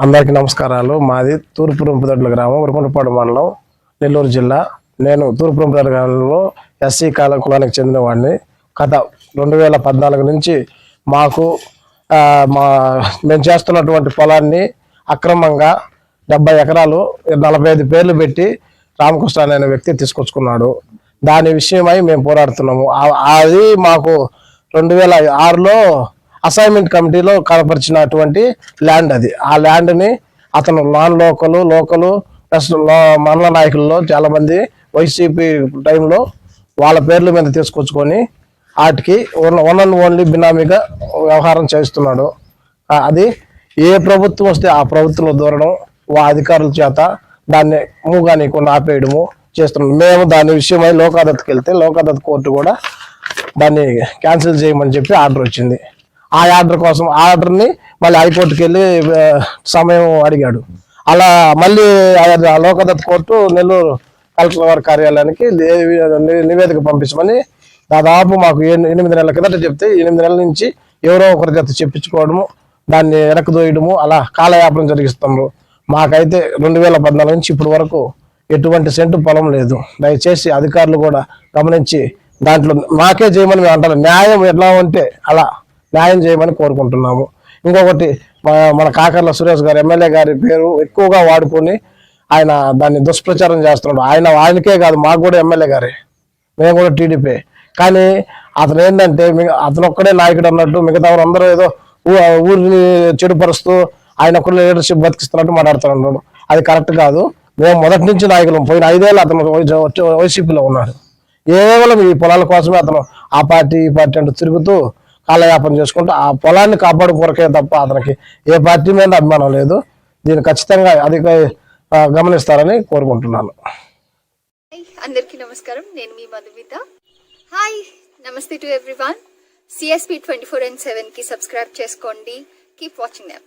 అందరికీ నమస్కారాలు. మాది తూర్పు రుంపుదొడ్ల గ్రామం, ఉరుకుంటపాడు మండలం, నెల్లూరు జిల్లా. నేను తూర్పు రుంపుదొడ్ల గ్రామంలో ఎస్సీ కులానికి చెందిన వాడిని. గత 2014 నుంచి మాకు మేము చేస్తున్నటువంటి పొలాన్ని అక్రమంగా 70 ఎకరాలు 45 పేర్లు పెట్టి రామకృష్ణ అనే వ్యక్తి తీసుకొచ్చుకున్నాడు. దాని విషయమై మేము పోరాడుతున్నాము. అది మాకు 2006లో అసైన్మెంట్ కమిటీలో కనపరిచినటువంటి ల్యాండ్ అది. ఆ ల్యాండ్ని అతను లోకలు ప్లస్ మండల నాయకుల్లో చాలామంది వైసీపీ టైంలో వాళ్ళ పేర్ల మీద తీసుకొచ్చుకొని వాటికి వన్ అండ్ ఓన్లీ బినామీగా వ్యవహారం చేస్తున్నాడు. అది ఏ ప్రభుత్వం వస్తే ఆ ప్రభుత్వంలో దూరడం, అధికారుల చేత దాన్ని మూగానీకుండా ఆపేయడము చేస్తున్నాం. మేము దాని విషయమై లోక్ అదాలత్కి వెళ్తే లోక్ అదాలత్ కోర్టు కూడా దాన్ని క్యాన్సిల్ చేయమని చెప్పి ఆర్డర్ వచ్చింది. ఆ ఆర్డర్ కోసం ఆర్డర్ని మళ్ళీ హైకోర్టుకి వెళ్ళి సమయం అడిగాడు. అలా మళ్ళీ లోక్ అదాలత్ కోర్టు నెల్లూరు కలెక్టర్ వారి కార్యాలయానికి నివేదిక పంపించమని దాదాపు మాకు 8 నెలల కిందట చెప్తే 8 నెలల నుంచి ఎవరో ఒకరి చేత చెప్పించుకోవడము, దాన్ని వెనకదోయడము, అలా కాలయాపన జరిగిస్తున్నారు. మాకైతే 2014 నుంచి ఇప్పటి వరకు ఎటువంటి సెంటు పొలం లేదు. దయచేసి అధికారులు కూడా గమనించి దాంట్లో మాకే చేయమని మేము అంటారు. న్యాయం ఎట్లా ఉంటే అలా న్యాయం చేయమని కోరుకుంటున్నాము. ఇంకొకటి, మన కాకర్ల సురేష్ గారు ఎమ్మెల్యే గారి పేరు ఎక్కువగా వాడుకొని ఆయన దాన్ని దుష్ప్రచారం చేస్తున్నాడు. ఆయనకే కాదు, మాకు కూడా ఎమ్మెల్యే గారే, మేము కూడా టీడీపీ. కానీ అతను ఏంటంటే అతను ఒక్కడే నాయకుడు అన్నట్టు మిగతా అందరూ ఏదో ఊరిని చెడుపరుస్తూ ఆయన ఒక్కరు లీడర్షిప్ బతికిస్తున్నట్టు మాట్లాడుతున్నాడు. అది కరెక్ట్ కాదు. మేము మొదటి నుంచి నాయకులు. పోయిన 5 ఏళ్ళు అతను వైసీపీలో ఉన్నాడు. కేవలం ఈ పొలాల కోసమే అతను ఆ పార్టీ ఈ పార్టీ అంటూ తిరుగుతూ కాలయాపన చేసుకుంటూ ఆ పొలాన్ని కాపాడు కొరకే తప్ప అతనికి ఏ పార్టీ మీద అభిమానం లేదు. దీన్ని ఖచ్చితంగా గమనిస్తారని కోరుకుంటున్నాను. అందరికీ నమస్కారం. నేను మీ మధుమిత. హాయ్, నమస్తే టు ఎవ్రీవన్. CSP 24/7 కి సబ్స్క్రైబ్ చేసుకోండి. Keep watching them.